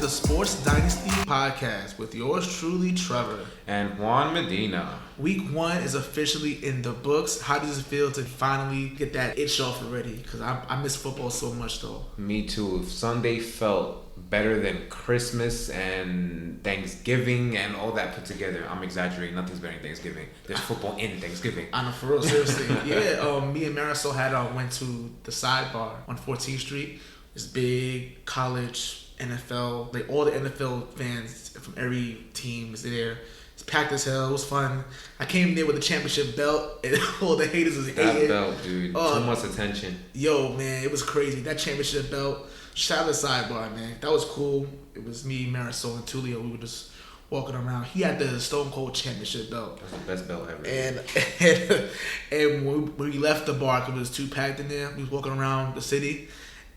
the Sports Dynasty podcast with yours truly, Trevor. And Juan Medina. Week 1 is officially in the books. How does it feel to finally get that itch off already? Because I miss football so much, though. Me too. Sunday felt better than Christmas and Thanksgiving and all that put together. I'm exaggerating. Nothing's better than Thanksgiving. There's football in Thanksgiving. I know, for real, seriously. Yeah, me and Marisol went to the Sidebar on 14th Street. This big college NFL, like all the NFL fans from every team is there. It's packed as hell. It was fun. I came there with a championship belt, and all the haters was hating. That belt, dude. Too much attention. Yo, man, it was crazy. That championship belt. Shout out to Sidebar, man. That was cool. It was me, Marisol, and Tulio. We were just walking around. He had the Stone Cold Championship belt. That's the best belt ever. And when we left the bar, because it was too packed in there, we was walking around the city.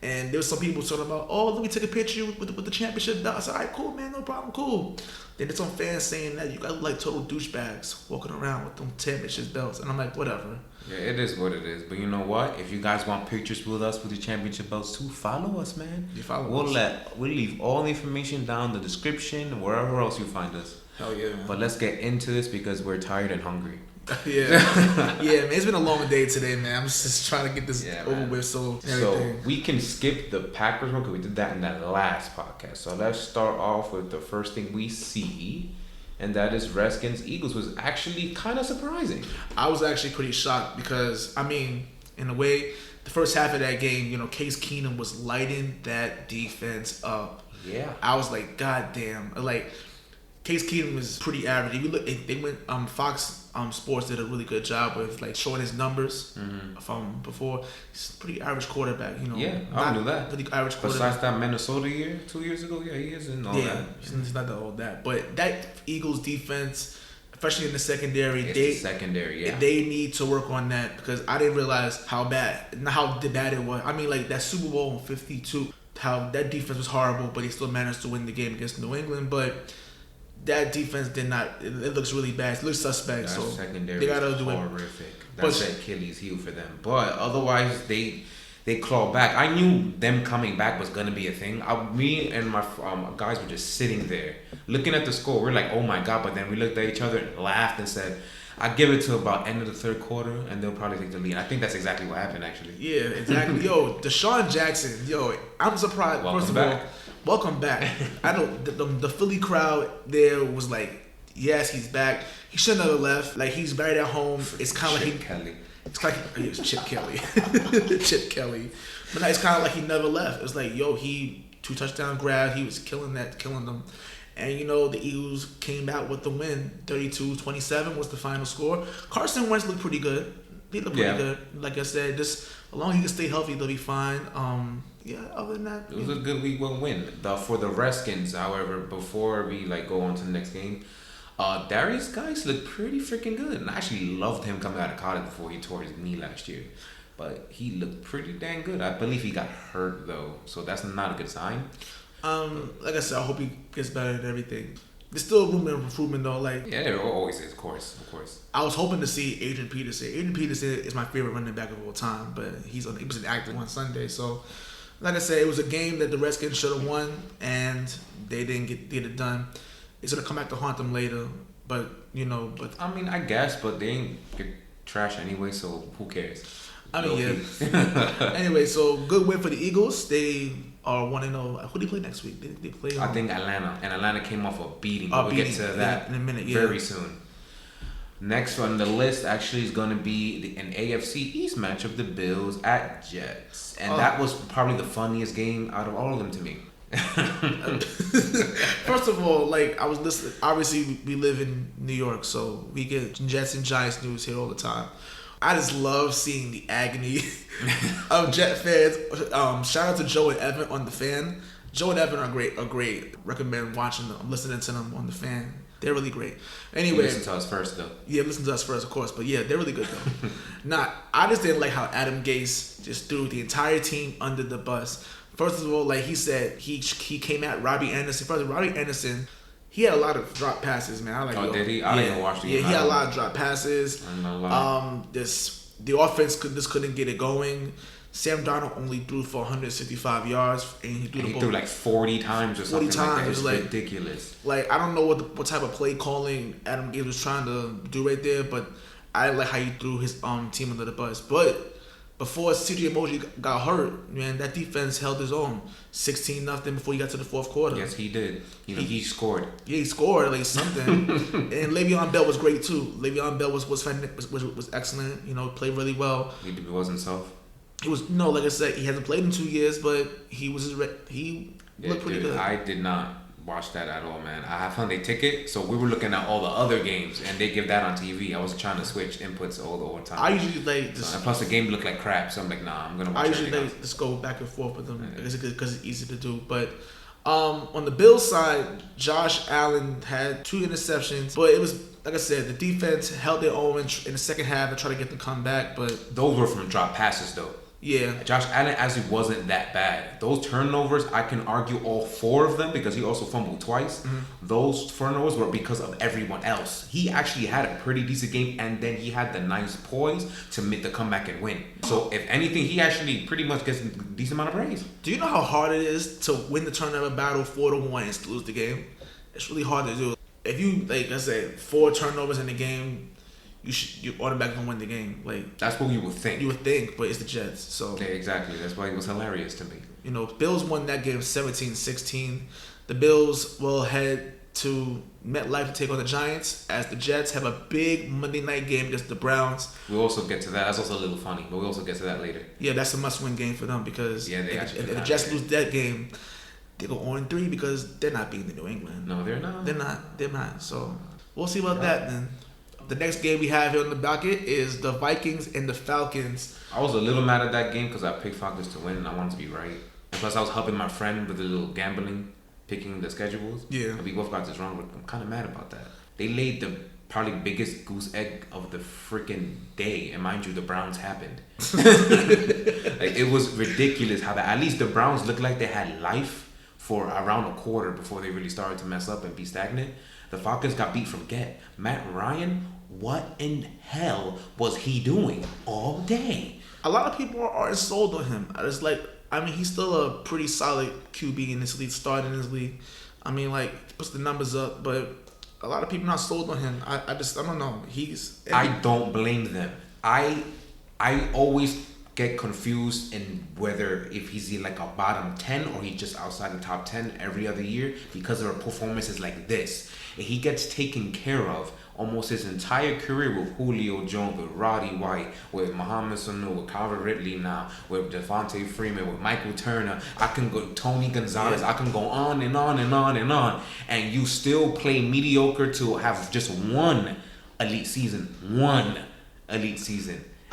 And there was some people talking about, oh, let me take a picture with the championship belt. I said, all right, cool, man, no problem, cool. Then there's some fans saying that you guys look like total douchebags walking around with them championship belts. And I'm like, whatever. Yeah, it is what it is. But you know what? If you guys want pictures with us with the championship belts too, follow us, man. You follow us. We'll leave all the information down in the description, wherever else you find us. Hell yeah, man. But let's get into this because we're tired and hungry. Yeah, man. It's been a long day today, man. I'm just trying to get this over with. So we can skip the Packers one because we did that in that last podcast. So let's start off with the first thing we see, and that is Redskins Eagles was actually kind of surprising. I was actually pretty shocked because I mean, in a way, the first half of that game, Case Keenum was lighting that defense up. Yeah, I was like, God damn, like. Case Keenum was pretty average. If you look, they went. Fox Sports did a really good job with like showing his numbers from before. He's a pretty average quarterback, Yeah, I knew that. Pretty average quarterback. Besides that Minnesota year, 2 years ago, yeah, he is and all that. He's not all that. But that Eagles defense, especially in the secondary, they need to work on that because I didn't realize how bad it was. I mean, like that Super Bowl in '52, how that defense was horrible, but they still managed to win the game against New England, but. That defense did not. It looks really bad. It looks suspect. That so secondary they gotta do horrific. That's the Achilles heel for them. But otherwise, they claw back. I knew them coming back was gonna be a thing. Me and my guys were just sitting there looking at the score. We're like, oh my god! But then we looked at each other and laughed and said, "I give it to about end of the third quarter, and they'll probably take the lead." I think that's exactly what happened, actually. Yeah, exactly. Yo, Deshaun Jackson. Yo, I'm surprised. Welcome First of back. all. Welcome back. I know the Philly crowd there was like, yes, he's back. He shouldn't have left. Like he's buried at home. It's kind of like Kelly. It's like it's Chip Kelly, Chip Kelly. But no, it's kind of like he never left. It's like he 2 touchdown grabs. He was killing them. And the Eagles came out with the win. 32-27 was the final score. Carson Wentz looked pretty good. He looked pretty good. Like I said, just as long as he can stay healthy, they'll be fine. Other than that, it was a good week 1 win. For the Redskins, however, before we go on to the next game, Darius Guice looked pretty freaking good, and I actually loved him coming out of college before he tore his knee last year. But he looked pretty dang good. I believe he got hurt though, so that's not a good sign. Like I said, I hope he gets better and everything. There's still room for improvement though. There always is, of course. I was hoping to see Adrian Peterson. Adrian Peterson is my favorite running back of all time, but he was inactive on Sunday, so. Like I said, it was a game that the Redskins should have won, and they didn't get it done. It's gonna come back to haunt them later, but. I mean, I guess, but they ain't get trash anyway, so who cares? Anyway, so good win for the Eagles. They are 1-0. Who do they play next week? They play. I think Atlanta, and Atlanta came off a beating. We'll get to that in a minute. Very soon. Next on the list actually is going to be an AFC East matchup, the Bills at Jets. And that was probably the funniest game out of all of them to me. First of all, I was listening. Obviously, we live in New York, so we get Jets and Giants news here all the time. I just love seeing the agony of Jet fans. Shout out to Joe and Evan on the Fan. Joe and Evan are great. Recommend watching them, listening to them on the Fan. They're really great. Anyway, listen to us first, though. Yeah, listen to us first, of course. But yeah, they're really good, though. I just didn't like how Adam Gase just threw the entire team under the bus. First of all, he said, he came at Robbie Anderson. First, Robbie Anderson, he had a lot of drop passes, man. Did he? I didn't even watch the game. Yeah, he had a lot of drop passes. The offense couldn't get it going. Sam Darnold only threw for 165 yards, and he threw like 40 times or 40 something times. like that. It's like, ridiculous. Like, I don't know what type of play calling Adam Gase was trying to do right there, but I like how he threw his team under the bus. But before CJ Mosley got hurt, man, that defense held his own. 16-0 before he got to the fourth quarter. Yes, he did. He scored. Yeah, he scored like something. And Le'Veon Bell was great too. Le'Veon Bell was excellent. You know, played really well. He was himself. He was like I said, he hasn't played in 2 years, but he looked pretty good. I did not watch that at all, man. I have Sunday ticket, so we were looking at all the other games, and they give that on TV. I was trying to switch inputs all the time. I usually like this. Plus, the game looked like crap, so I'm like, nah, I'm gonna watch. I usually just go back and forth with them because it's easy to do. But on the Bills side, Josh Allen had 2 interceptions, but it was like I said, the defense held their own in the second half and tried to get them come back. But those were from drop passes, though. Yeah. Josh Allen actually wasn't that bad. Those turnovers, I can argue all 4 of them because he also fumbled twice. Mm-hmm. Those turnovers were because of everyone else. He actually had a pretty decent game, and then he had the nice poise to make the comeback and win. So if anything, he actually pretty much gets a decent amount of praise. Do you know how hard it is to win the turnover battle 4-1 and still lose the game? It's really hard to do. If you, like I said, 4 turnovers in the game, you automatically win the game. Like, that's what you would think. You would think, but it's the Jets. So yeah, exactly. That's why it was hilarious to me. You know, Bills won that game 17-16. The Bills will head to MetLife to take on the Giants as the Jets have a big Monday night game against the Browns. We'll also get to that. That's also a little funny, but we'll also get to that later. Yeah, that's a must-win game for them because if the Jets lose that game, they go 0-3 because they're not beating the New England. No, they're not. They're not. So we'll see about that then. The next game we have here on the docket is the Vikings and the Falcons. I was a little mad at that game because I picked Falcons to win and I wanted to be right. And plus, I was helping my friend with the little gambling, picking the schedules. Yeah. And we both got this wrong, but I'm kind of mad about that. They laid the probably biggest goose egg of the freaking day. And mind you, the Browns happened. Like, it was ridiculous how at least the Browns looked like they had life for around a quarter before they really started to mess up and be stagnant. The Falcons got beat from get. Matt Ryan, what in hell was he doing all day? A lot of people aren't sold on him. It's like, I mean, he's still a pretty solid QB in this league, starting in this league. I mean, like, he puts the numbers up, but a lot of people not sold on him. I don't know. I don't blame them. I always get confused in whether if he's like a bottom 10 or he's just outside the top 10 every other year because of performances like this. And he gets taken care of almost his entire career with Julio Jones, with Roddy White, with Mohamed Sanu, with Calvin Ridley now, with Devontae Freeman, with Michael Turner. I can go Tony Gonzalez. I can go on and on and on and on. And you still play mediocre to have just one elite season.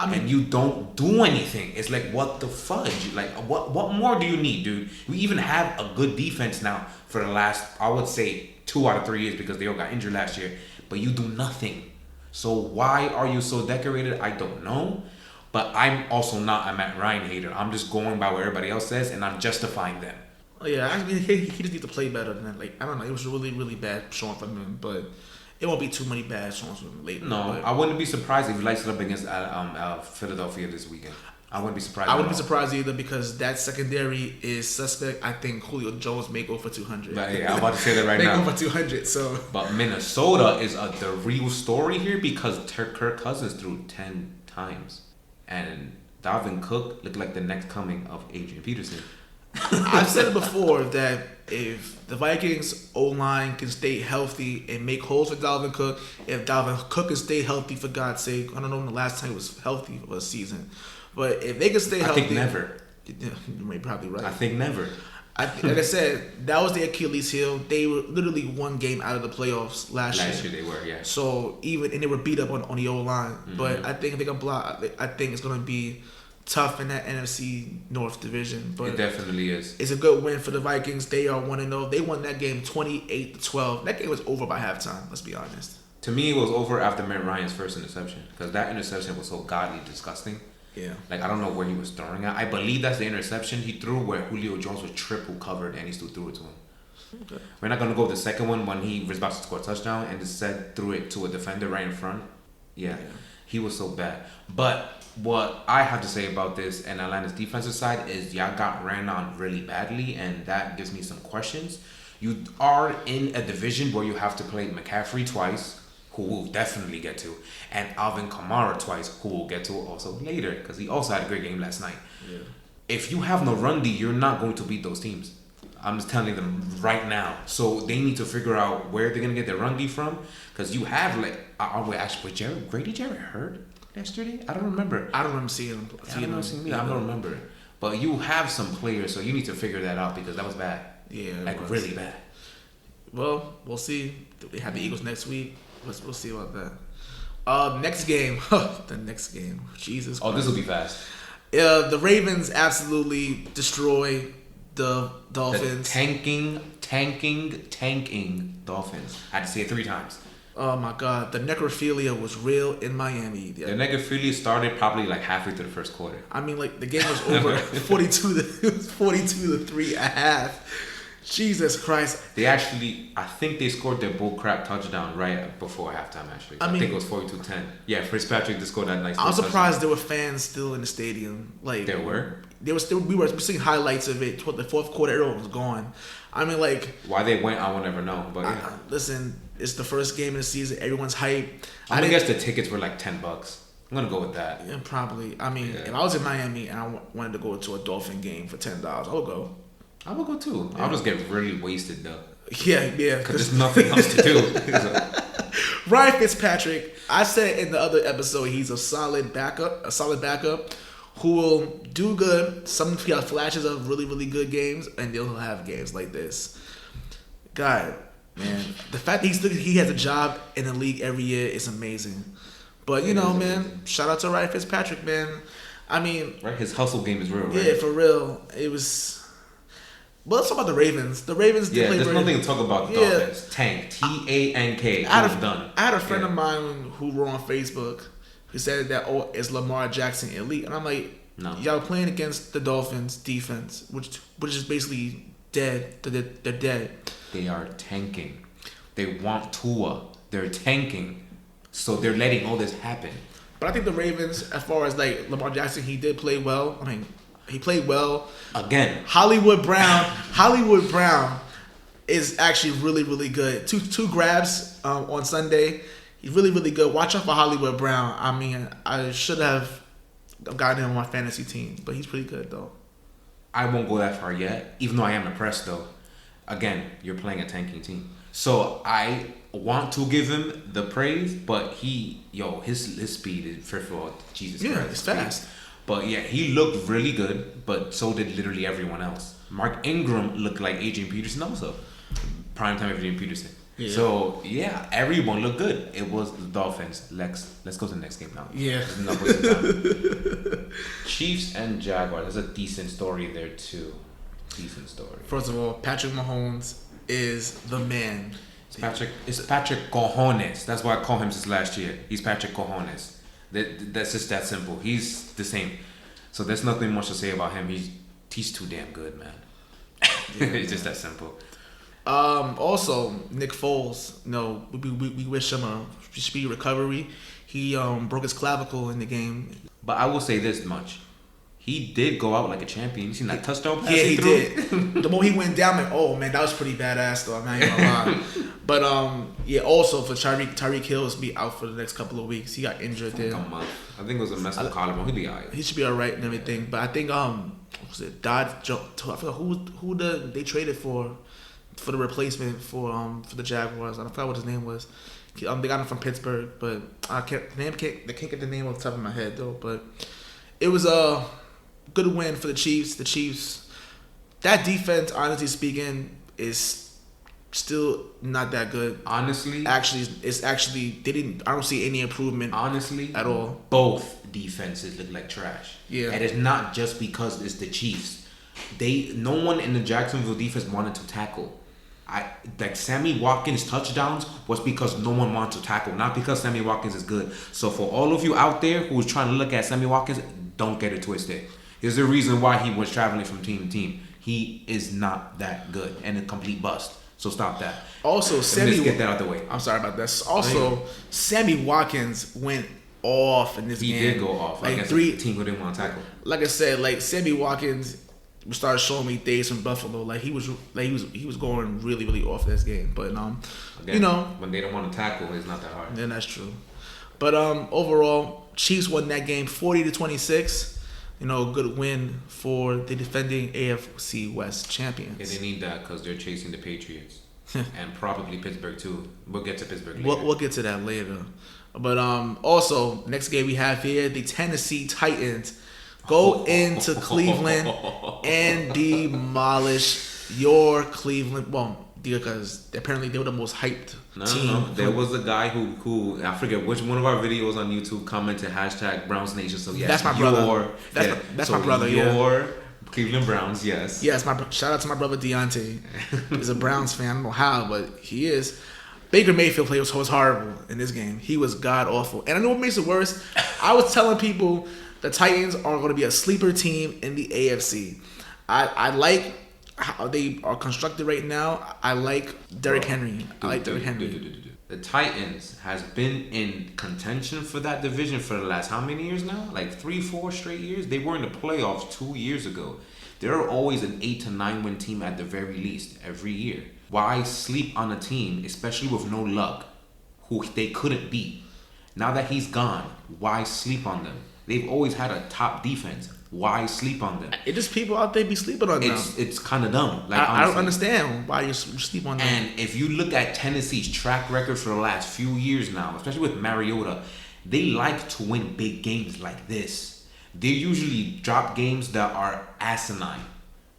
I mean, and you don't do anything. It's like, what the fudge? Like, what more do you need, dude? We even have a good defense now for the last, I would say, 2 out of 3 years because they all got injured last year. But you do nothing. So why are you so decorated? I don't know. But I'm also not a Matt Ryan hater. I'm just going by what everybody else says, and I'm justifying them. Oh, yeah, I mean, he just needs to play better than that. Like, I don't know. It was really, really bad showing from him, but it won't be too many bad showings from him later. No, but I wouldn't be surprised if he lights it up against Philadelphia this weekend. I wouldn't be surprised. I wouldn't be surprised either because that secondary is suspect. I think Julio Jones may go for 200. But yeah, I'm about to say that right now. May go for 200. So, but Minnesota is the real story here because Kirk Cousins threw 10 times, and Dalvin Cook looked like the next coming of Adrian Peterson. I've said it before that if the Vikings O-line can stay healthy and make holes for Dalvin Cook, if Dalvin Cook can stay healthy, for God's sake, I don't know when the last time he was healthy for a season, but if they can stay healthy, I think never. You may probably right. I think never. Like I said, that was the Achilles heel. They were literally one game out of the playoffs last year. Last year they were, yeah. So and they were beat up on the O-line, but I think if they can block, I think it's gonna be tough in that NFC North division, but it definitely is. It's a good win for the Vikings. They are 1-0. They won that game 28-12. That game was over by halftime. Let's be honest. To me, it was over after Matt Ryan's first interception because that interception was so godly disgusting. Yeah. Like, I don't know where he was throwing at. I believe that's the interception he threw where Julio Jones was triple covered and he still threw it to him. Okay. We're not gonna go with the second one when he was about to score a touchdown and instead threw it to a defender right in front. Yeah. He was so bad. But what I have to say about this and Atlanta's defensive side is y'all got ran on really badly, and that gives me some questions. You are in a division where you have to play McCaffrey twice, who we'll definitely get to, and Alvin Kamara twice, who we'll get to also later, because he also had a great game last night. Yeah. If you have no run D, you're not going to beat those teams. I'm just telling them right now. So they need to figure out where they're going to get their run D from, because you have, like, was Grady Jarrett hurt yesterday? I don't remember. I don't remember seeing him. I don't remember. But you have some players, so you need to figure that out, because that was bad. Yeah. Like, really bad. Well, we'll see. They have the Eagles next week. We'll see about that. Next game. The next game. Jesus Christ. Oh, this will be fast. The Ravens absolutely destroy the Dolphins. The tanking Dolphins. I had to say it 3 times. Oh my God, the necrophilia was real in Miami. The necrophilia started probably like halfway through the first quarter. I mean, like, the game was over 42 to 3 at half. Jesus Christ. I think they scored their bullcrap touchdown right before halftime, actually. I think it was 42-10. Yeah, Fitzpatrick just scored that nice I was surprised touchdown. there were fans still in the stadium. Like, there were? There was still, we were seeing highlights of it. The fourth quarter, everyone was gone. I mean, like... Why they went, I will never know. But yeah. Listen, it's the first game of the season. Everyone's hyped. I guess the tickets were like $10. I'm going to go with that. Yeah, probably. I mean, if I was in Miami and I wanted to go to a Dolphin game for $10, I would go. I would go too. Yeah. I'll just get really wasted though. Yeah. Because there's nothing else to do. Ryan Fitzpatrick, I said in the other episode, he's a solid backup who will do good. Some flashes of really, really good games, and they'll have games like this. God, man, the fact that he has a job in the league every year is amazing. But man, shout out to Ryan Fitzpatrick, man. I mean, right, his hustle game is real. Right? Yeah, for real. It was. Well, let's talk about the Ravens. The Ravens did play there's nothing to talk about. Dolphins. Tank. Tank. I had a friend of mine who wrote on Facebook who said that, is Lamar Jackson elite? And I'm like, no. Y'all playing against the Dolphins defense, which is basically dead. They're dead. They are tanking. They want Tua. They're tanking. So they're letting all this happen. But I think the Ravens, as far as like Lamar Jackson, he did play well. I mean, he played well. Again. Hollywood Brown is actually really, really good. Two grabs on Sunday. He's really, really good. Watch out for Hollywood Brown. I mean, I should have gotten him on my fantasy team, but he's pretty good though. I won't go that far yet, even though I am impressed though. Again, you're playing a tanking team. So I want to give him the praise, but his speed is, first of all, Jesus Christ. Yeah, it's fast. But yeah, he looked really good, but so did literally everyone else. Mark Ingram looked like Adrian Peterson also. Primetime Adrian Peterson. Yeah. So yeah, everyone looked good. It was the Dolphins. Let's go to the next game now. Yeah. Chiefs and Jaguars. There's a decent story there too. Decent story. First of all, Patrick Mahomes is the man. It's Patrick Cojones. That's why I call him since last year. He's Patrick Cojones. That's just that simple. He's the same. So there's nothing much to say about him. He's too damn good, man. It's just that simple. Also, Nick Foles. We wish him a speedy recovery. He broke his clavicle in the game. But I will say this much. He did go out like a champion. You seen that touchdown pass? Yeah, he did. The moment he went down, man, that was pretty badass though. I'm not even gonna lie. But also for Tyreek Hill to be out for the next couple of weeks. He got injured there. Like a month. I think it was a mess with collarbone. He'll be alright. He should be alright and everything. But I think was it Dodge? I forgot who they traded for the replacement for the Jaguars. I forgot what his name was. They got him from Pittsburgh, but I can't get the name off the top of my head though. But it was a good win for the Chiefs. The Chiefs, that defense, honestly speaking, is still not that good. Honestly, I don't see any improvement. Honestly, at all. Both defenses look like trash. Yeah, and it's not just because it's the Chiefs. No one in the Jacksonville defense wanted to tackle. Sammy Watkins' touchdowns was because no one wanted to tackle, not because Sammy Watkins is good. So for all of you out there who's trying to look at Sammy Watkins, don't get it twisted. There's a reason why he was traveling from team to team. He is not that good and a complete bust. So stop that. Also, let's get that out of the way. I'm sorry about that. Also, Sammy Watkins went off in this He game. did go off Like against a team who didn't want to tackle. Like I said, like Sammy Watkins started showing me days from Buffalo. Like he was going really, really off this game. But Again, you know, when they don't want to tackle, it's not that hard. Yeah, that's true. But overall, Chiefs won that game 40-26. You know, good win for the defending AFC West champions. Yeah, they need that because they're chasing the Patriots and probably Pittsburgh too. We'll get to Pittsburgh later. We'll get to that later. But also, next game we have here, the Tennessee Titans go into Cleveland and demolish your Cleveland. Well, because apparently they were the most hyped team. No. There was a guy who I forget which one of our videos on YouTube commented #Browns Nation. So yes, that's my brother. That's my brother. Your Cleveland Browns, yes. Yes, shout out to my brother Deontay. He's a Browns fan. I don't know how, but he is. Baker Mayfield was horrible in this game. He was god awful. And I know what makes it worse. I was telling people the Titans are going to be a sleeper team in the AFC. I like how they are constructed right now. I like Derrick Henry. The Titans has been in contention for that division for the last how many years now? Like 3-4 straight years? They were in the playoffs 2 years ago. They're always an 8 to 9 win team at the very least every year. Why sleep on a team, especially with no luck, who they couldn't beat? Now that he's gone, why sleep on them? They've always had a top defense. Why sleep on them? It just people out there be sleeping on them. It's kind of dumb. Like I don't understand why you sleep on them. And if you look at Tennessee's track record for the last few years now, especially with Mariota, they like to win big games like this. They usually drop games that are asinine.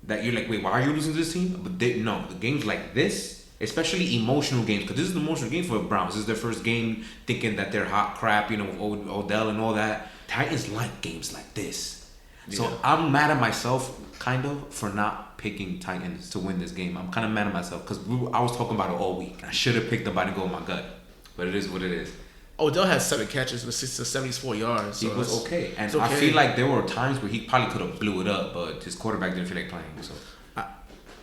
That you're like, wait, why are you losing to this team? But the games like this, especially emotional games, because this is an emotional game for the Browns. This is their first game thinking that they're hot crap, with Odell and all that. Titans like games like this. Yeah. So I'm mad at myself, kind of, for not picking Titans to win this game. I'm kind of mad at myself because I was talking about it all week. I should have picked them by the go with my gut. But it is what it is. Odell had 7 catches with 74 yards. So he was okay. And I feel like there were times where he probably could have blew it up, but his quarterback didn't feel like playing. So,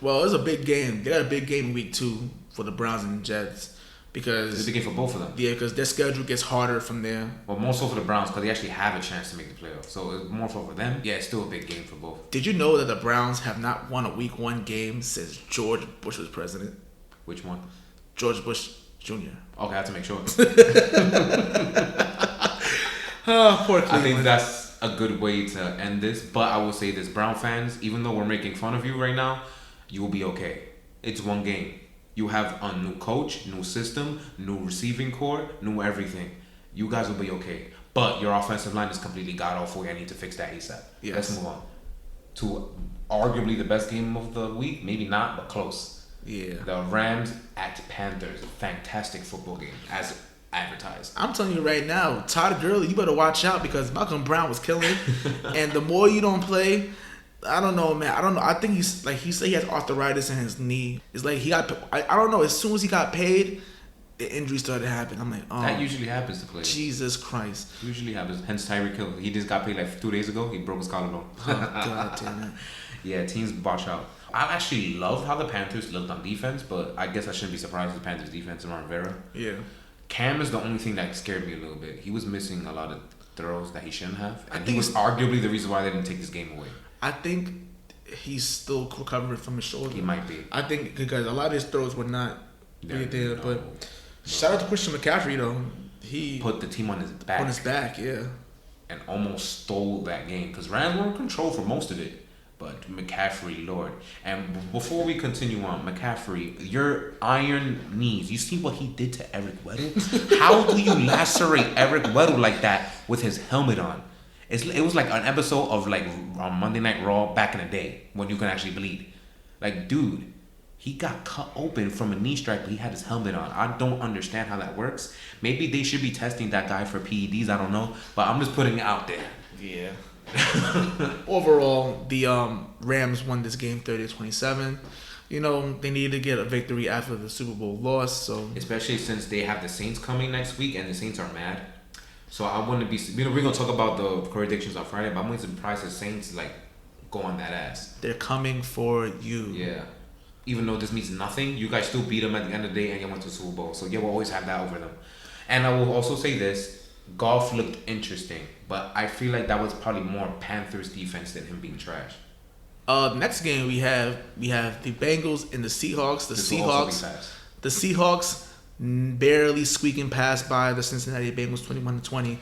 well, it was a big game. They got a big game week 2 for the Browns and Jets because it's a big game for both of them. Yeah, because their schedule gets harder from there. Well, more so for the Browns because they actually have a chance to make the playoffs. So it's more so for them. Yeah, it's still a big game for both. Did you know that the Browns have not won a week 1 game since George Bush was president? Which one? George Bush Jr. Okay, I have to make sure. Oh, poor Cleveland. I think that's a good way to end this. But I will say this, Brown fans, even though we're making fun of you right now, you will be okay. It's one game. You have a new coach, new system, new receiving core, new everything. You guys will be okay. But your offensive line is completely god-awful. I need to fix that ASAP. Yes. Let's move on to arguably the best game of the week. Maybe not, but close. Yeah. The Rams at Panthers. Fantastic football game, as advertised. I'm telling you right now, Todd Gurley, you better watch out because Malcolm Brown was killing. And the more you don't play, I don't know, man. I don't know. I think he said he has arthritis in his knee. It's like he got. I don't know. As soon as he got paid, the injury started happening. I'm like, oh. That usually happens to players. Jesus Christ. Usually happens. Hence Tyreek Hill. He just got paid like 2 days ago. He broke his collarbone. Oh, God damn it. Yeah, teams watch out. I actually love how the Panthers looked on defense, but I guess I shouldn't be surprised with the Panthers defense and Rivera. Yeah. Cam is the only thing that scared me a little bit. He was missing a lot of throws that he shouldn't have, and he was arguably the reason why they didn't take this game away. I think he's still recovering from his shoulder. He might be. I think because a lot of his throws were not really there. But shout out to Christian McCaffrey though. He put the team on his back. On his back, yeah. And almost stole that game because Rams were in control for most of it. But McCaffrey, Lord. And before we continue on, McCaffrey, your iron knees. You see what he did to Eric Weddle? How do you lacerate Eric Weddle like that with his helmet on? It was like an episode of like Monday Night Raw back in the day when you can actually bleed. Like, dude, he got cut open from a knee strike, but he had his helmet on. I don't understand how that works. Maybe they should be testing that guy for PEDs. I don't know. But I'm just putting it out there. Yeah. Overall, the Rams won this game 30-27. You know, they needed to get a victory after the Super Bowl loss. So especially since they have the Saints coming next week, and the Saints are mad. So I wouldn't be. We're gonna talk about the predictions on Friday, but I'm going to surprise the Saints go on that ass. They're coming for you. Yeah. Even though this means nothing, you guys still beat them at the end of the day, and you went to the Super Bowl. So you will always have that over them. And I will also say this. Golf looked interesting, but I feel like that was probably more Panthers defense than him being trash. Next game we have the Bengals and the Seahawks. The Seahawks barely squeaking past by the Cincinnati Bengals 21-20.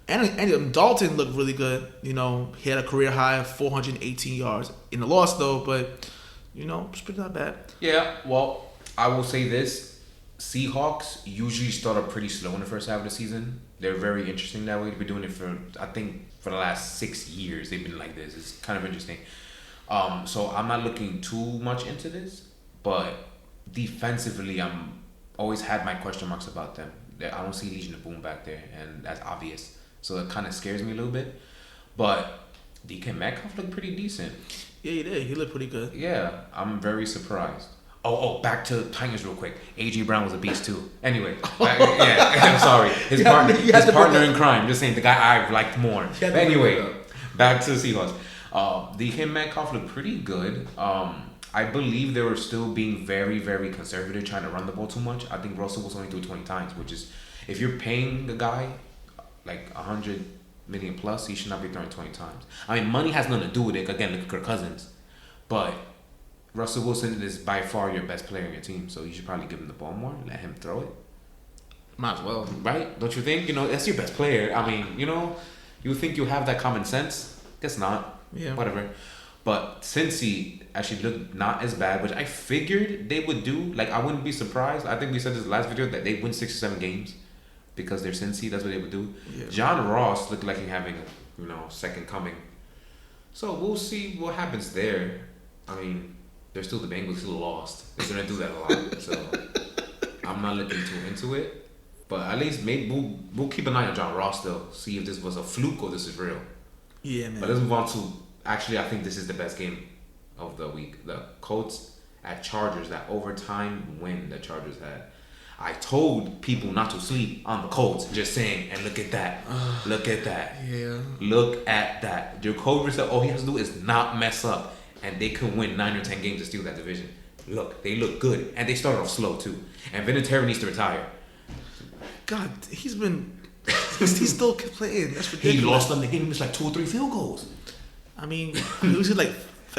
And Dalton looked really good. You know, he had a career high of 418 yards in the loss though, but you know, it's pretty not bad. Yeah, well, I will say this: Seahawks usually start up pretty slow in the first half of the season. They're very interesting that way. They've been doing it for the last 6 years. They've been like this. It's kind of interesting. So I'm not looking too much into this, but defensively, I'm always had my question marks about them. I don't see Legion of Boom back there, and that's obvious. So it kind of scares me a little bit. But DK Metcalf looked pretty decent. Yeah, he did. He looked pretty good. Yeah, I'm very surprised. Oh, back to Titans real quick. A.J. Brown was a beast too. Anyway, I'm sorry. His partner in crime. Just saying, the guy I liked more. But anyway, back to the Seahawks. DK Metcalf looked pretty good. I believe they were still being very, very conservative, trying to run the ball too much. I think Russell was only threw 20 times, which is, if you're paying the guy like 100 million plus, he should not be throwing 20 times. I mean, money has nothing to do with it. Again, look at Kirk Cousins. But Russell Wilson is by far your best player in your team, so you should probably give him the ball more, let him throw it. Might as well. Right? Don't you think? You know, that's your best player. I mean, you know, you think you have that common sense. Guess not. Yeah. Whatever. But Cincy actually looked not as bad, which I figured they would do. Like, I wouldn't be surprised. I think we said this last video that they win 6 or 7 games because they're Cincy. That's what they would do. Yeah. John Ross looked like he's having a, you know, second coming. So we'll see what happens there. I mean, they're still the Bengals, still lost. They're gonna do that a lot. So I'm not looking too into it. But at least maybe we'll keep an eye on John Ross though. See if this was a fluke or this is real. Yeah, man. But let's move on to, actually, I think this is the best game of the week. The Colts at Chargers, that overtime win the Chargers had. I told people not to sleep on the Colts, just saying, and look at that. Look at that. Yeah. Look at that. Jacoby said all he has to do is not mess up, and they can win 9 or 10 games to steal that division. Look, they look good, and they started off slow too. And Vinatieri needs to retire. God, he's still playing. That's ridiculous. He lost them. They gave him just like 2 or 3 field goals. I mean, he was like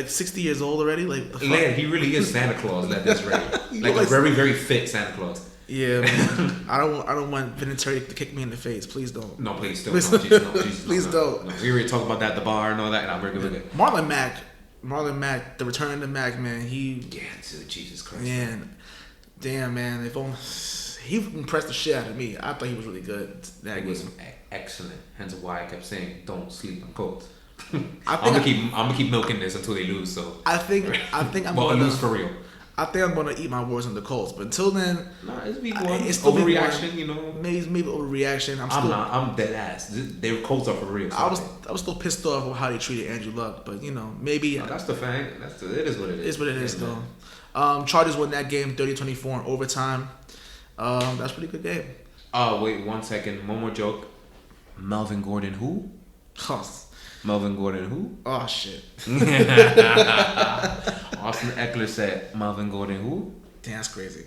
60 years old already. Like, the fuck? Yeah, he really is Santa Claus at this rate. Like a very, very fit Santa Claus. Yeah, man. I don't want Vinatieri to kick me in the face. Please don't. No, please don't. Please don't. No. We already talked about that at the bar and all that, and we're good. Marlon Mack, the return to Mack, man. Jesus Christ. Man, damn, man. If only he impressed the shit out of me. I thought he was really good. That was excellent. Hence why I kept saying, don't sleep on Colts. I'm gonna keep milking this until they lose. So I think I'm gonna lose for real. I think I'm gonna eat my words on the Colts, but until then, it's still overreaction. You know, maybe overreaction. I'm dead ass. Their Colts are for real. I was still pissed off with how they treated Andrew Luck, but you know, maybe that's the thing. It is what it is. It is what it is, though. Chargers won that game 30-24 in overtime. That's a pretty good game. Wait 1 second. One more joke. Melvin Gordon who? Melvin Gordon who? Oh, shit. Austin Eckler said Melvin Gordon who? Damn, that's crazy.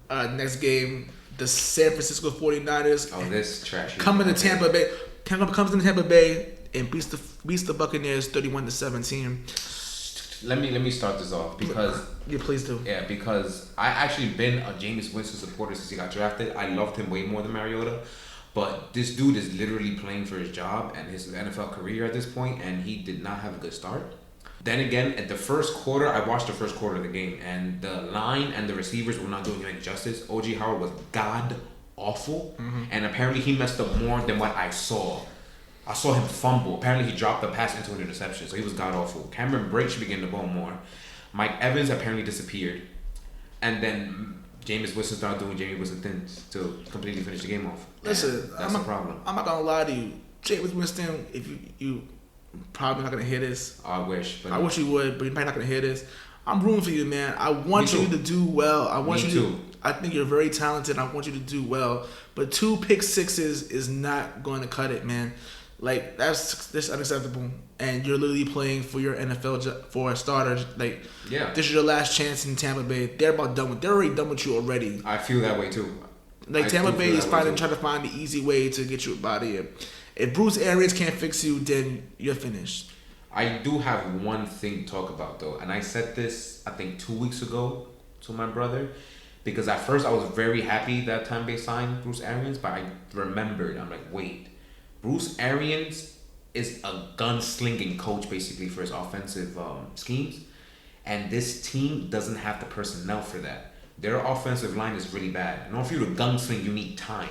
Next game, the San Francisco 49ers. Oh, this trash. Comes into Tampa Bay and beats the Buccaneers 31-17. Let me start this off because please do. Yeah, because I actually been a Jameis Winston supporter since he got drafted. I loved him way more than Mariota. But this dude is literally playing for his job and his NFL career at this point, and he did not have a good start. Then again, at the first quarter, I watched the first quarter of the game, and the line and the receivers were not doing him any justice. O.J. Howard was god awful, and apparently he messed up more than what I saw. I saw him fumble. Apparently he dropped the pass into an interception, so he was god awful. Cameron Brake should be getting the ball more. Mike Evans apparently disappeared, and then Jameis Winston started doing Jameis Winston things to completely finish the game off. Listen, that's the problem. I'm not gonna lie to you, Jameis Winston. If you probably not gonna hear this. I wish. But I wish you would, but you're probably not gonna hear this. I'm rooting for you, man. I want you to do well. I think you're very talented. I want you to do well. But 2 pick sixes is not going to cut it, man. Like that's unacceptable. And you're literally playing for your NFL for a starter. Like, this is your last chance in Tampa Bay. They're already done with you already. I feel that way too. Like Tampa Bay is trying to find the easy way to get you out of here. If Bruce Arians can't fix you, then you're finished. I do have one thing to talk about though, and I said this I think 2 weeks ago to my brother, because at first I was very happy that Tampa Bay signed Bruce Arians, but I remembered, I'm like, wait, Bruce Arians is a gunslinging coach basically for his offensive schemes, and this team doesn't have the personnel for that. Their offensive line is really bad. In order for you to gunsling, you need time.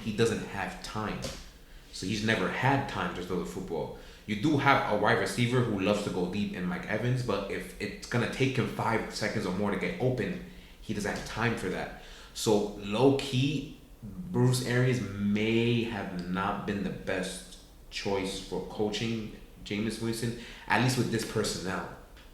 He doesn't have time, so he's never had time to throw the football. You do have a wide receiver who loves to go deep in Mike Evans, but if it's going to take him 5 seconds or more to get open, he doesn't have time for that. So, low-key, Bruce Arians may have not been the best choice for coaching Jameis Winston, at least with this personnel.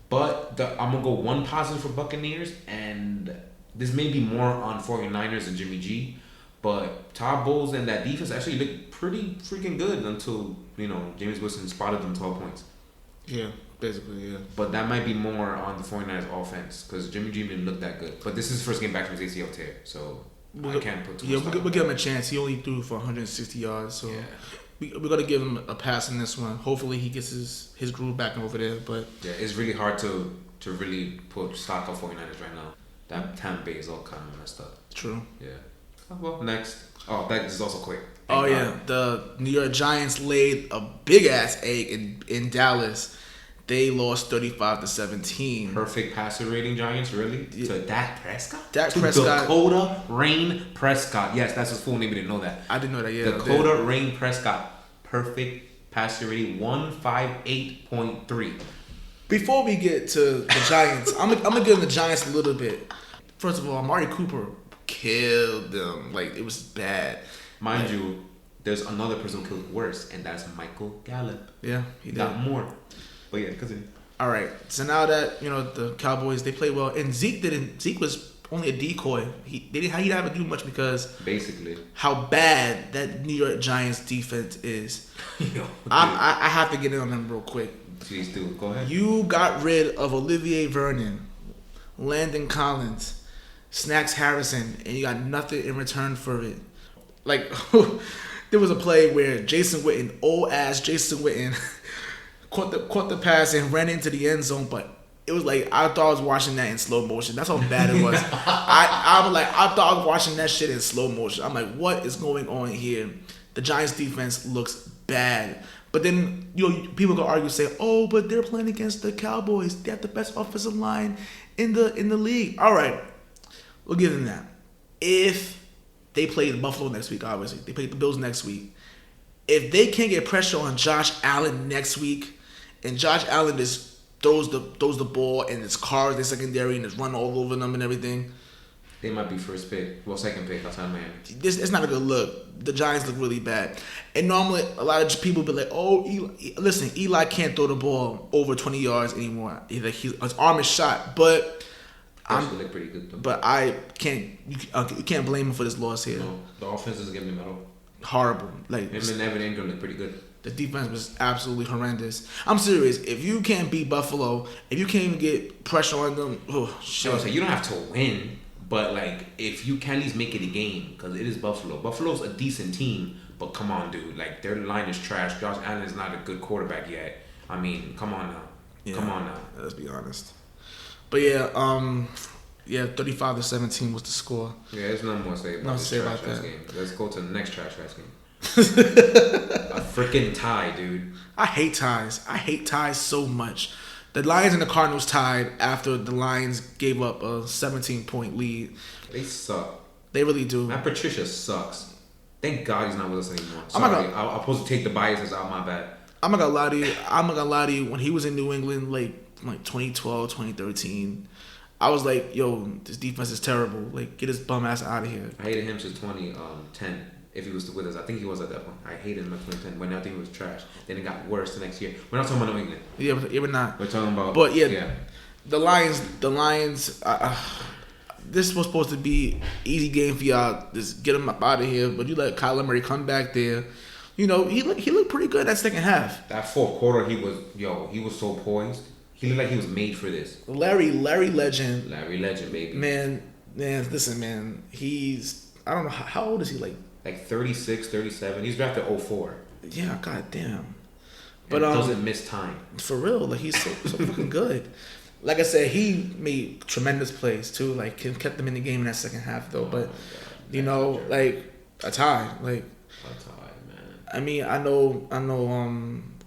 But I'm going to go one positive for Buccaneers, and this may be more on 49ers and Jimmy G, but Todd Bowles and that defense actually looked pretty freaking good until, Jameis Winston spotted them 12 points. Yeah, basically, yeah. But that might be more on the 49ers offense because Jimmy G didn't look that good. But this is his first game back from his ACL tear, so I can't put too much stock. We'll give him a chance. He only threw for 160 yards, so we're going to give him a pass in this one. Hopefully he gets his groove back over there. But yeah, it's really hard to really put stock on 49ers right now. That Tampa Bay is all kind of messed up. True. Yeah. Well, next. Oh, that is also quick. The New York Giants laid a big ass egg in Dallas. They lost 35-17. Perfect passer rating, Giants, really? Yeah. To Dak Prescott? Dakota Rain Prescott. Yes, that's his full name. We didn't know that. I didn't know that. Yeah. Dakota Rain Prescott. Perfect passer rating 158.3. Before we get to the Giants, I'm gonna give the Giants a little bit. First of all, Amari Cooper killed them. Like, it was bad. Mind you, there's another person who killed worse, and that's Michael Gallup. Yeah, he got more. But yeah, continue. All right. So now that the Cowboys, they played well, and Zeke was only a decoy. He didn't have to do much because basically how bad that New York Giants defense is. I have to get in on them real quick. Please do. Go ahead. You got rid of Olivier Vernon, Landon Collins, Snacks Harrison, and you got nothing in return for it. Like, there was a play where Jason Witten, old ass Jason Witten, caught the pass and ran into the end zone, but it was like I thought I was watching that in slow motion. That's how bad it was. I thought I was watching that shit in slow motion. I'm like, what is going on here? The Giants defense looks bad. But then people can argue, say, oh, but they're playing against the Cowboys. They have the best offensive line in the league. All right, we'll give them that. If they play Buffalo next week, obviously they play the Bills next week. If they can't get pressure on Josh Allen next week, and Josh Allen just throws the ball and it's cars their secondary and it's run all over them and everything, they might be first pick. Well, second pick outside Miami. It's not a good look. The Giants look really bad. And normally, a lot of people be like, oh, Eli can't throw the ball over 20 yards anymore. His arm is shot. But look pretty good, though. But you can't blame him for this loss here. No, the offense doesn't give him the medal. Horrible. Like, him and Evan Ingram look pretty good. The defense was absolutely horrendous. I'm serious. If you can't beat Buffalo, if you can't even get pressure on them, oh, shit. So you don't have to win. But, like, if you can at least make it a game, because it is Buffalo. Buffalo's a decent team, but come on, dude. Like, their line is trash. Josh Allen is not a good quarterback yet. I mean, come on now. Yeah, come on now. Let's be honest. But, yeah, 35-17 was the score. Yeah, there's nothing more to say about this trash-ass game. Let's go to the next trash-ass game. A freaking tie, dude. I hate ties. I hate ties so much. The Lions and the Cardinals tied after the Lions gave up a 17-point lead. They suck. They really do. Matt Patricia sucks. Thank God he's not with us anymore. Sorry, I'm supposed to take the biases out. My bad. I'm not gonna lie to you. When he was in New England, like 2012, 2013, I was like, yo, this defense is terrible. Like, get his bum ass out of here. I hated him since 2010. If he was still with us, I think he was at that point. I hated him at 2010 when I think he was trash. Then it got worse the next year. We're not talking about New England. Yeah, we're not. We're talking about. But yeah. The Lions. This was supposed to be easy game for y'all. Just get him up out of here. But you let Kyler Murray come back there. He looked pretty good that second half. That fourth quarter, he was so poised. He looked like he was made for this. Larry Legend. Larry Legend, baby. Man, listen, man. He's I don't know how old is he, like 36, 37. He's drafted 04. Yeah, goddamn. But doesn't miss time. For real, like he's so fucking good. Like I said, he made tremendous plays too. Like kept them in the game in that second half though. But you know, like a tie, like a tie, man. I mean, I know.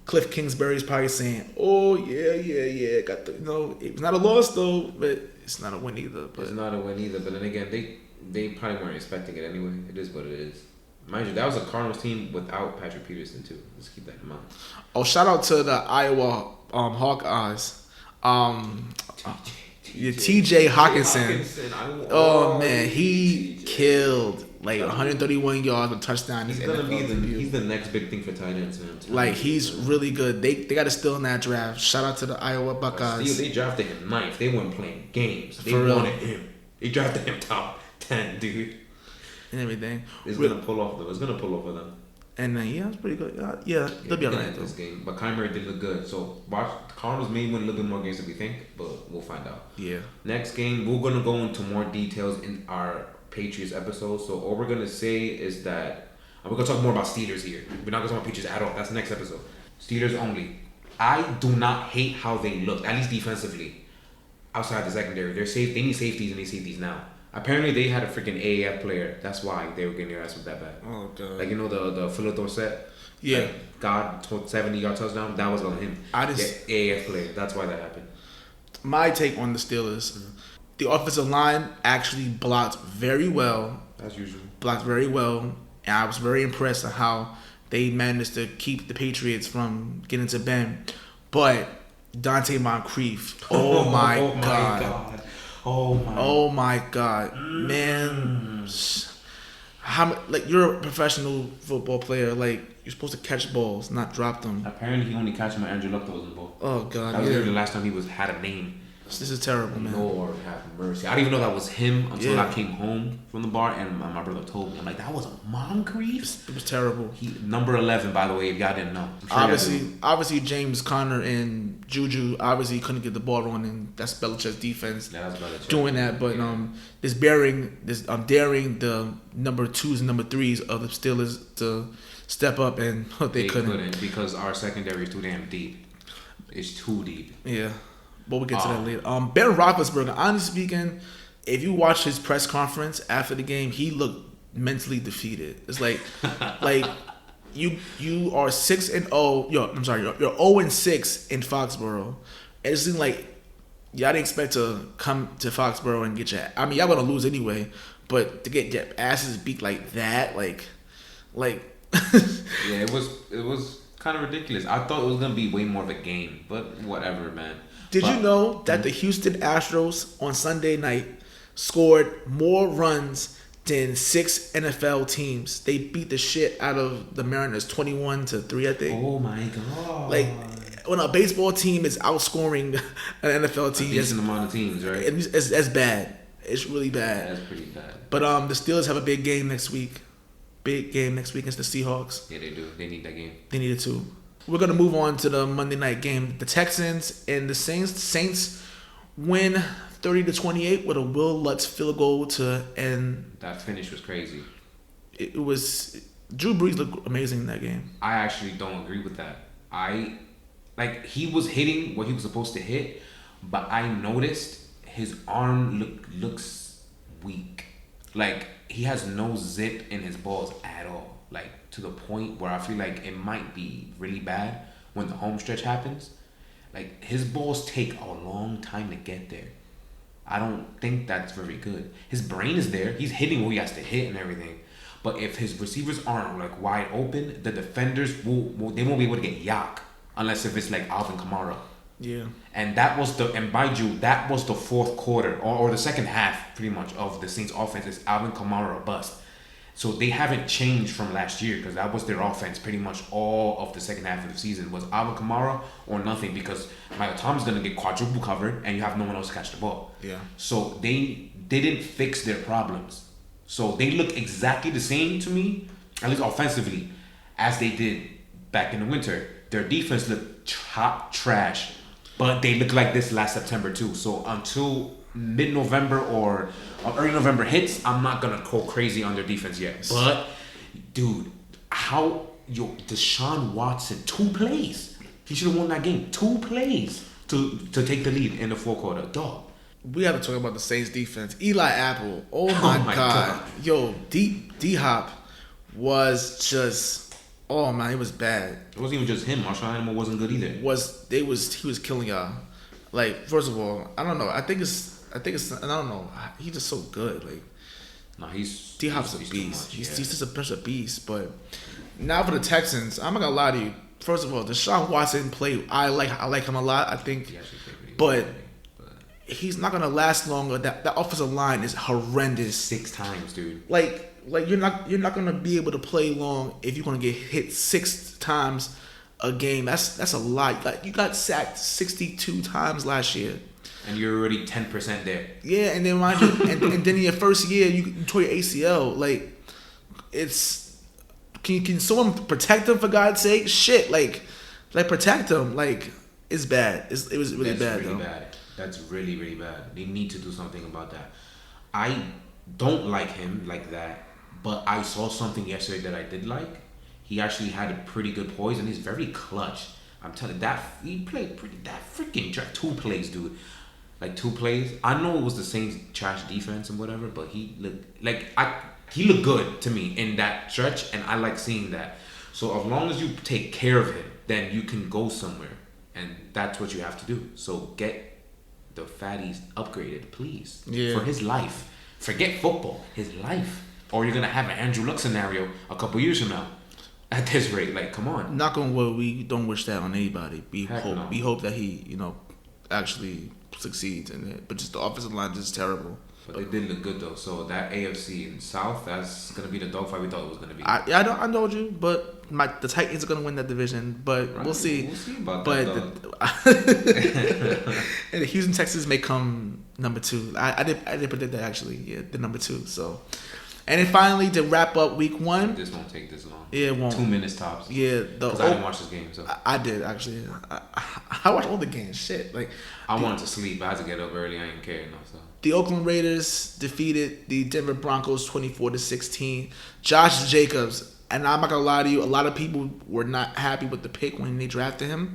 Cliff Kingsbury's probably saying, "Oh yeah, got the it was not a loss though, but it's not a win either." But it's not a win either. But then again, they probably weren't expecting it anyway. It is what it is. Mind you, that was a Cardinals team without Patrick Peterson too. Let's keep that in mind. Oh, shout out to the Iowa Hawkeyes. TJ Hawkinson. Oh man, he killed like 131 yards with a touchdown. He's gonna be he's the next big thing for tight ends, man. Like he's really good. They got to steal in that draft. Shout out to the Iowa Buckeyes. They drafted him ninth. They weren't playing games. They wanted him. They drafted him top 10, dude. And everything. It's gonna pull off though. It's gonna pull off for them. And then it's pretty good. They'll be alright this game. But Kyler did look good. So watch, the Cardinals may win a little bit more games than we think, but we'll find out. Yeah. Next game, we're gonna go into more details in our Patriots episode. So all we're gonna say is that we're gonna talk more about Steelers here. We're not gonna talk about Patriots at all. That's the next episode. Steelers only. I do not hate how they look, at least defensively. Outside the secondary, they need safeties and they safeties now. Apparently, they had a freaking AAF player. That's why they were getting their ass with that bad. Oh, God. Like, the Philip Dorsett? Yeah. Like, God, 70-yard touchdown? That was on him. AAF player. That's why that happened. My take on the Steelers, the offensive line actually blocked very well. As usual. Blocked very well. And I was very impressed at how they managed to keep the Patriots from getting to Bend. But Dante Moncrief, oh my God. Oh my God, man! You're a professional football player. Like you're supposed to catch balls, not drop them. Apparently, he only catch them when Andrew Luck throws the ball. Oh God, that was literally the last time he had a name. This is terrible, man. Lord have mercy. I didn't even know that was him until I came home from the bar and my brother told me. I'm like, that was a Moncrief? It was terrible. He number 11, by the way, if y'all didn't know. Sure obviously, James Conner and Juju obviously couldn't get the ball on, and that's Belichick's defense doing that. But daring the number 2s and number 3s of the Steelers to step up, and they couldn't because our secondary is too damn deep. It's too deep. Yeah. But we'll get to that later. Ben Roethlisberger, honestly speaking, if you watch his press conference after the game, he looked mentally defeated. It's like you are 6-0. You're 0-6 in Foxborough. And it seemed like y'all didn't expect to come to Foxborough and get your. I mean, y'all gonna lose anyway, but to get your asses beat like that, like. Yeah, it was kind of ridiculous. I thought it was gonna be way more of a game, but whatever, man. Did you know that the Houston Astros on Sunday night scored more runs than 6 NFL teams? They beat the shit out of the Mariners 21-3, I think. Oh my God! Like when a baseball team is outscoring an NFL team, a decent amount of teams, right? That's bad. It's really bad. That's pretty bad. But the Steelers have a big game next week. Big game next week against the Seahawks. Yeah, they do. They need that game. They need it too. We're going to move on to the Monday night game. The Texans and the Saints win 30-28 with a Will Lutz field goal to end. That finish was crazy. It was. Drew Brees looked amazing in that game. I actually don't agree with that. He was hitting what he was supposed to hit, but I noticed his arm looks weak. Like, he has no zip in his balls at all. Like, to the point where I feel like it might be really bad when the home stretch happens. Like, his balls take a long time to get there. I don't think that's very good. His brain is there. He's hitting where he has to hit and everything. But if his receivers aren't, like, wide open, the defenders they won't be able to get yak. Unless if it's, like, Alvin Kamara. Yeah. And that was that was the fourth quarter or the second half pretty much of the Saints offense is Alvin Kamara bust. So they haven't changed from last year because that was their offense pretty much all of the second half of the season was Alvin Kamara or nothing because Michael Thomas is going to get quadruple covered and you have no one else to catch the ball. Yeah. So they didn't fix their problems. So they look exactly the same to me, at least offensively, as they did back in the winter. Their defense looked trash. But they look like this last September too. So until mid-November or early November hits, I'm not gonna go crazy on their defense yet. But dude, Deshaun Watson, 2 plays. He should have won that game. 2 plays to take the lead in the fourth quarter. Dog. We have to talk about the Saints defense. Eli Apple. Oh my God. Yo, D-Hop was just, oh man, it was bad. It wasn't even just him. Marshawn Animal wasn't good either. He was killing y'all. Like, first of all, I don't know. I think it's I don't know. He's just so good. Like, no, D-Hop's a beast. He's just a bunch of beasts. But now for the Texans, I'm not gonna lie to you. First of all, Deshaun Watson play. I like him a lot. I think, but he's not gonna last longer. That offensive line is horrendous. 6 times, dude. Like you're not gonna be able to play long if you're gonna get hit 6 times a game. That's a lot. Like, you got sacked 62 times last year. And you're already 10% there. Yeah, and then mind you, and then in your first year you tore your ACL. Like, it's can someone protect him for God's sake? Shit, like protect him. Like, it's bad. It was really bad. That's really bad. That's really, really bad. They need to do something about that. I don't like him like that, but I saw something yesterday that I did like. He actually had a pretty good poise, and he's very clutch. I'm telling you, that he played pretty. That freaking 2 plays, dude. Like 2 plays. I know it was the Saints' trash defense and whatever, but he looked he looked good to me in that stretch, and I like seeing that. So as long as you take care of him, then you can go somewhere, and that's what you have to do. So get the fatties upgraded, please. Yeah. For his life. Forget football. His life. Or you're gonna have an Andrew Luck scenario a couple years from now. At this rate, like, come on. Knock on wood, we don't wish that on anybody. We hope that he, actually succeeds in it. But just the offensive line is just terrible. But they did look good though. So that AFC and South, that's gonna be the dogfight we thought it was gonna be. I know you, but the Titans are gonna win that division. But right. We'll see. We'll see about that. And the Houston Texans may come number 2. I did predict that actually. Yeah, the number 2. So. And then finally, to wrap up week 1. This won't take this long. Yeah, it won't. 2 minutes tops. Yeah. Because I didn't watch this game. So I did, actually. I watched all the games. Shit. Like, I wanted to sleep. I had to get up early. I didn't care enough. So. The Oakland Raiders defeated the Denver Broncos 24-16. Josh Jacobs, and I'm not going to lie to you, a lot of people were not happy with the pick when they drafted him.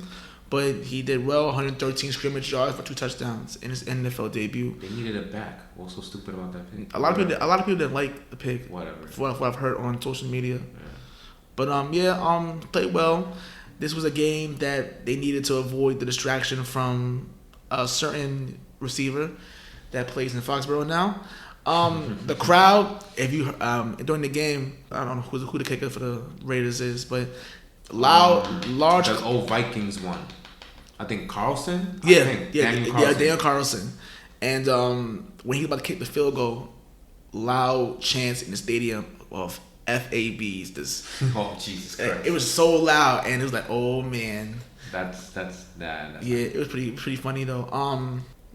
But he did well, 113 scrimmage yards for 2 touchdowns in his NFL debut. They needed it back. What's so stupid about that pick? A lot of people didn't like the pick. Whatever. For what I've heard on social media. Yeah. But played well. This was a game that they needed to avoid the distraction from a certain receiver that plays in Foxborough now. The crowd, if you during the game, I don't know who the kicker for the Raiders is, but large. That old Vikings one. I think Carlson. Daniel Carlson. And when he was about to kick the field goal, loud chants in the stadium of FABs. Oh, Jesus Christ! It was so loud, and it was like, oh man. That's it was pretty funny though.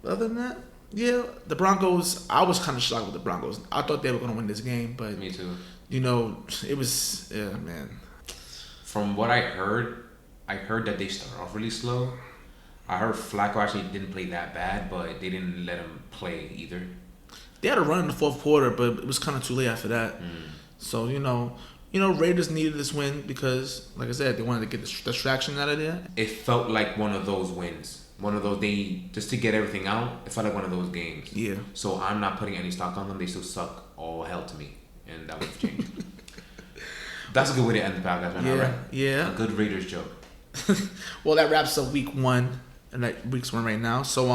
Other than that, yeah, the Broncos. I was kind of shocked with the Broncos. I thought they were gonna win this game, but me too. It was man. From what I heard that they started off really slow. I heard Flacco actually didn't play that bad, but they didn't let him play either. They had a run in the fourth quarter, but it was kind of too late after that. So, Raiders needed this win because, like I said, they wanted to get the distraction out of there. It felt like one of those wins. One of those, just to get everything out, it felt like one of those games. Yeah. So I'm not putting any stock on them. They still suck all hell to me. And that would have changed. That's a good way to end the podcast right now, right? Yeah. A good Raiders joke. Well, that wraps up week 1. And week's 1 right now. So,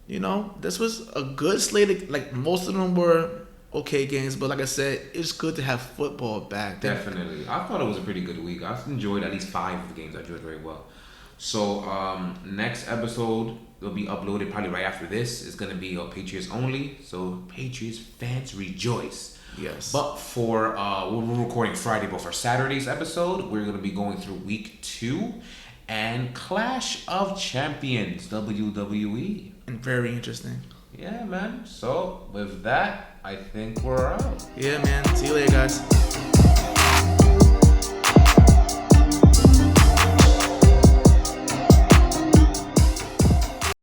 this was a good slate. Like, most of them were okay games, but like I said, it's good to have football back. Definitely. I thought it was a pretty good week. I've enjoyed at least 5 of the games. I enjoyed very well. So, next episode will be uploaded probably right after this. It's going to be Patriots only. So, Patriots fans rejoice. Yes. But for, we're recording Friday, but for Saturday's episode, we're going to be going through week 2. And Clash of Champions, WWE. And very interesting. Yeah, man. So, with that, I think we're out. Yeah, man. See you later, guys.